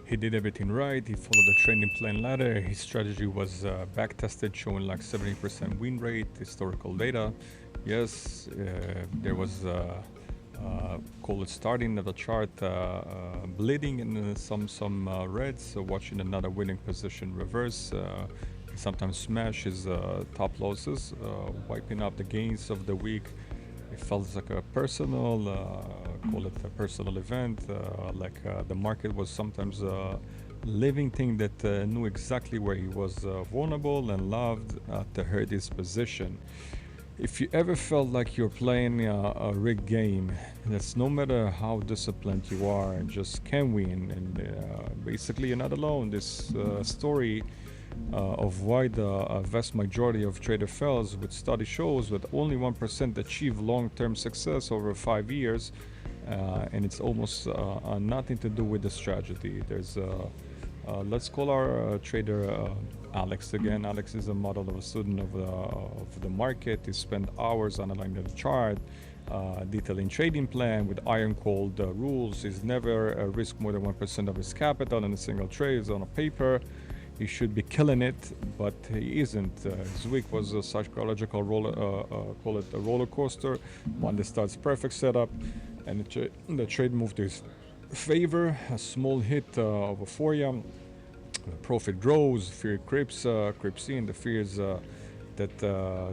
He did everything right. He followed the training plan ladder. His strategy was back tested, showing like 70% win rate, historical data. Yes, there was call it starting of the chart bleeding in some reds, so watching another winning position reverse. Sometimes smash his top losses, wiping out the gains of the week. It felt like a personal, call it a personal event. The market was sometimes a living thing that knew exactly where he was vulnerable and loved to hurt his position. If you ever felt like you're playing a rigged game, that's no matter how disciplined you are, just can win. And basically, you're not alone. This story of why the vast majority of trader fails, with study shows that only 1% achieve long-term success over 5 years, and it's almost nothing to do with the strategy. Let's call our trader Alex again. Alex is a model of a student of the market. He spent hours analyzing the chart, detailing trading plan with iron cold rules. He's never risked more than 1% of his capital in a single trade on a paper. He should be killing it, but he isn't. His week was a psychological call it a roller coaster. One that starts perfect setup, and the trade moved to his favor. A small hit of euphoria. Profit grows, fear creeps in. The fears that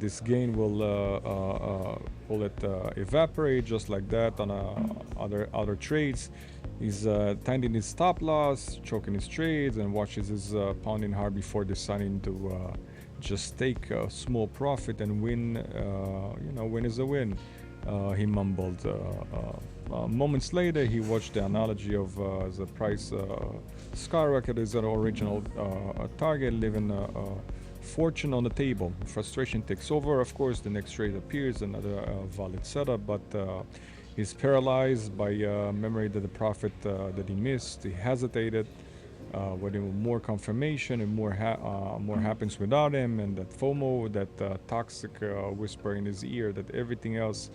this gain will call it evaporate just like that on other trades. He's tightening his stop loss, choking his trades, and watches his pounding hard before deciding to just take a small profit and win. Win is a win. He mumbled. Moments later, he watched the analogy of the price skyrocket is an original target, leaving a fortune on the table. Frustration takes over. Of course, the next trade appears, another valid setup, but he's paralyzed by memory that the profit that he missed. He hesitated. Waiting more confirmation and more happens without him, and that FOMO, that toxic whisper in his ear that everything else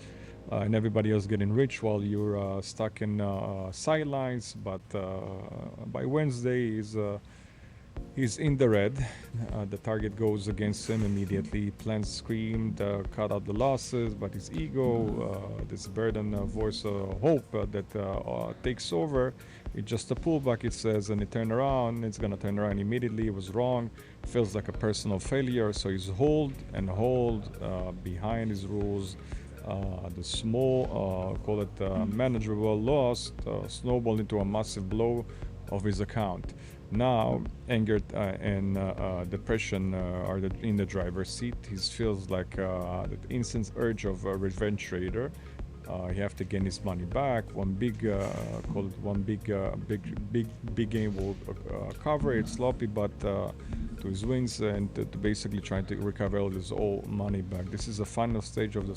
and everybody else getting rich while you're stuck in sidelines. But by Wednesday, he's in the red. The target goes against him immediately. Plans screamed, cut out the losses, but his ego, this burden voice of hope that takes over, it's just a pullback, it says, and it turned around. It's gonna turn around immediately. It was wrong. Feels like a personal failure. So he's hold behind his rules. The small, call it manageable loss, snowballed into a massive blow of his account. Now, anger and depression are in the driver's seat. He feels like that instant urge of a revenge trader. He have to gain his money back. Call it big game will cover it sloppy, but to his wins and to basically trying to recover all his old money back. This is the final stage of the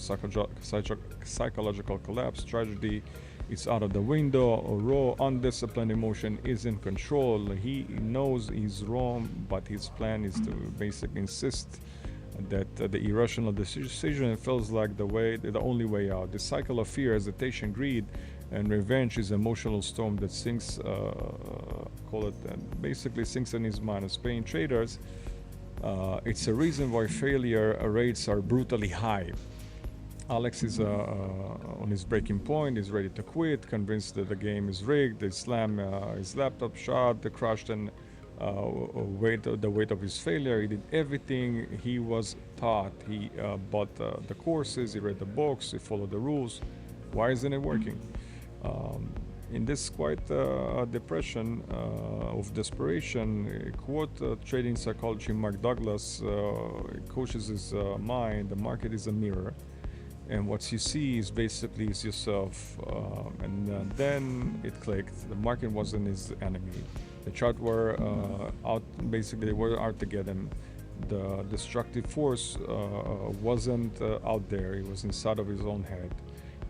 psychological collapse. Tragedy is out of the window. A raw, undisciplined emotion is in control. He knows he's wrong, but his plan is to basically insist that the irrational decision feels like the only way out. The cycle of fear, hesitation, greed, and revenge is an emotional storm that sinks, basically sinks in his mind. As paying traders, it's a reason why failure rates are brutally high. Alex is on his breaking point. He's ready to quit, convinced that the game is rigged. They slam his laptop shut, the crushed, and the weight of his failure. He did everything he was taught. He bought the courses, he read the books, he followed the rules. Why isn't it working? In this quite depression of desperation, quote trading psychology Mark Douglas coaches his mind. The market is a mirror, and what you see is basically is yourself. And then it clicked. The market wasn't his enemy. The chart were out. Basically, they were out to get him. The destructive force wasn't out there. It was inside of his own head.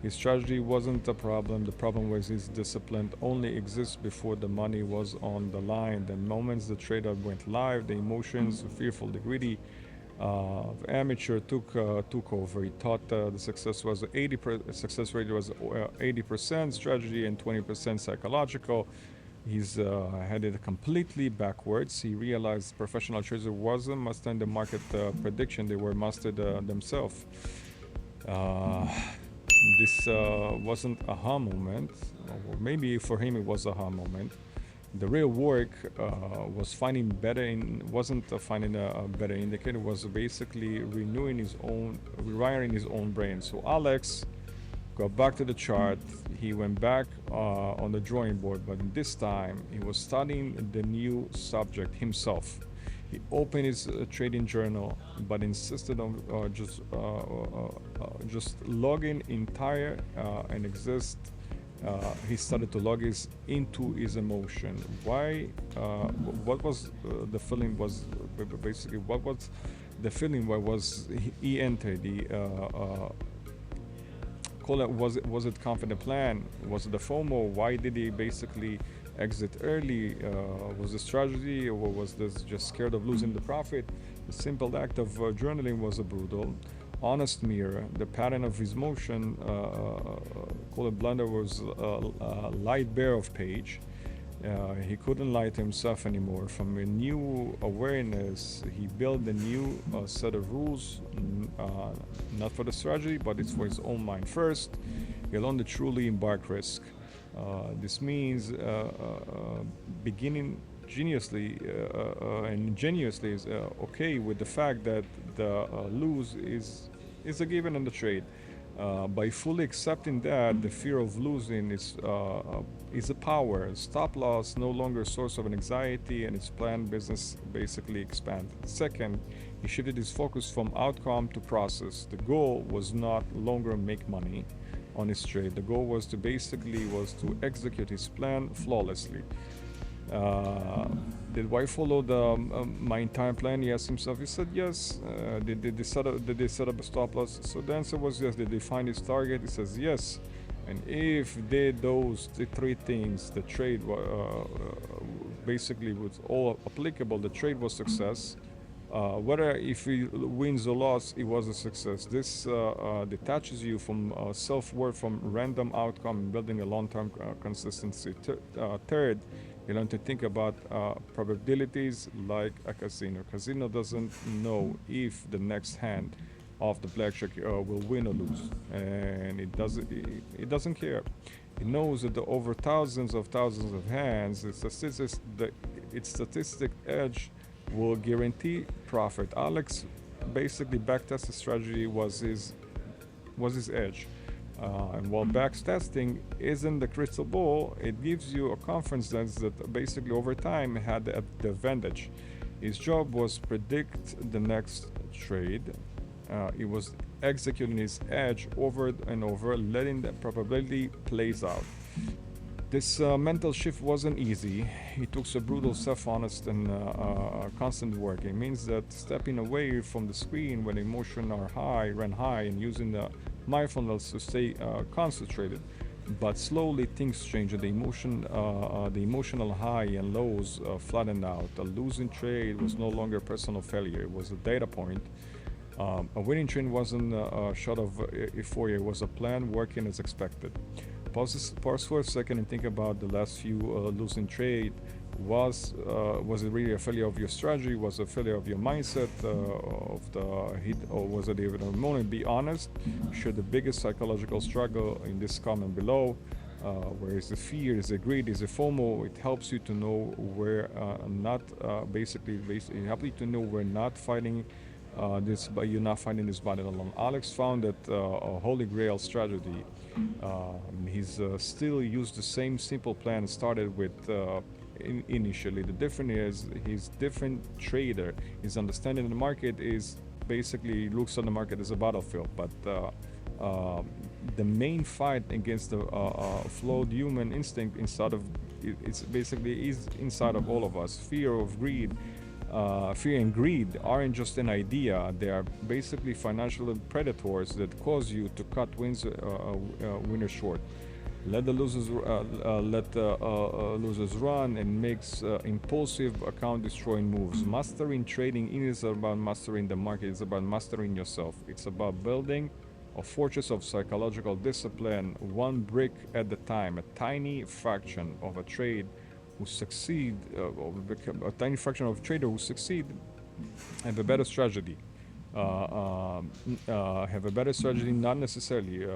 His strategy wasn't a problem. The problem was his discipline only exists before the money was on the line. The moments the trader went live, the emotions, the fearful, the greedy amateur took over. He thought the success rate was 80% strategy and 20% psychological. He's headed completely backwards. He realized professional traders wasn't mastering the market prediction; they were mastered themselves. Uh, this wasn't a aha moment, or maybe for him it was a aha moment. The real work was finding better in wasn't finding a better indicator. Was basically renewing his own, rewiring his own brain. So Alex got back to the chart. He went back on the drawing board, but this time he was studying the new subject himself. He opened his trading journal, but insisted on just logging entire and exist. He started to log his into his emotion. Why? What was the feeling? Was basically what was the feeling? Why was he entered? Call it, was it confident plan? Was it the FOMO? Why did he basically exit early? Was it strategy, or was this just scared of losing the profit? The simple act of journaling was a brutal, honest mirror. The pattern of his motion, call it blunder, was a light bare of page. He couldn't lie to himself anymore. From a new awareness, he built a new set of rules, not for the strategy, but it's for his own mind. First, he'll only truly embark risk. This means beginning geniusly and ingenuously is okay with the fact that the lose is a given in the trade. By fully accepting that the fear of losing is a power. Stop loss no longer a source of anxiety, and his planned business basically expanded. Second, he shifted his focus from outcome to process. The goal was not longer make money on his trade. The goal was to execute his plan flawlessly. Uh, did I follow my entire plan? He asked himself. He said yes. Did they set up a stop loss? So the answer was yes. Did they find his target? He says yes. And if they did the three things, the trade basically was all applicable. The trade was success. Whether if he wins or loss, it was a success. This detaches you from self-worth, from random outcome, and building a long-term consistency. Third, you learn to think about probabilities like a casino. Casino doesn't know if the next hand of the blackjack will win or lose, and it doesn't care. It knows that over thousands of hands, its statistic edge will guarantee profit. Alex basically backtested strategy was his edge. And while backtesting isn't the crystal ball, it gives you a confidence that basically over time had the advantage. His job was predict the next trade. He was executing his edge over and over, letting the probability plays out. This mental shift wasn't easy. It took a brutal, self-honest, and constant work. It means that stepping away from the screen when emotions are high, ran high, and using the mindfulness to stay concentrated. But slowly things changed. The emotional high and lows flattened out. A losing trade was no longer a personal failure. It was a data point. A winning trade wasn't a shot of euphoria. It was a plan working as expected. Pause for a second and think about the last few losing trade. Was it really a failure of your strategy? Was it a failure of your mindset of the hit, or was it even a moment? Be honest. Share the biggest psychological struggle in this comment below. Where is the fear? Is it greed? Is it FOMO? It helps you to know where not it helps you to know we're not fighting this, but you're not finding this battle alone. Alex found that a holy grail strategy. He's still used the same simple plan started with initially. The difference is he's different trader. His understanding of the market is basically looks on the market as a battlefield, but the main fight against the flawed human instinct inside of it's basically is inside of all of us. Fear and greed aren't just an idea. They are basically financial predators that cause you to cut winners short. Let the losers run and makes impulsive account destroying moves. Mastering trading is about mastering the market. It's about mastering yourself. It's about building a fortress of psychological discipline, one brick at a time. A tiny fraction of a trade who succeed, or become a tiny fraction of traders who succeed, have a better strategy. Have a better strategy, not necessarily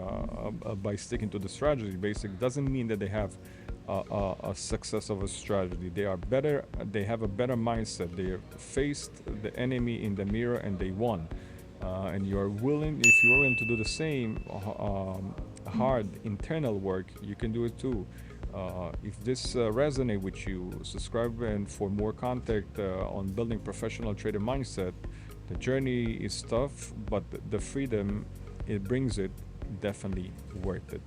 by sticking to the strategy. Basically, doesn't mean that they have a success of a strategy. They are better. They have a better mindset. They faced the enemy in the mirror and they won. And you are willing. If you are willing to do the same hard internal work, you can do it too. If this resonates with you, subscribe, and for more contact on building professional trader mindset. The journey is tough, but the freedom it brings it definitely worth it.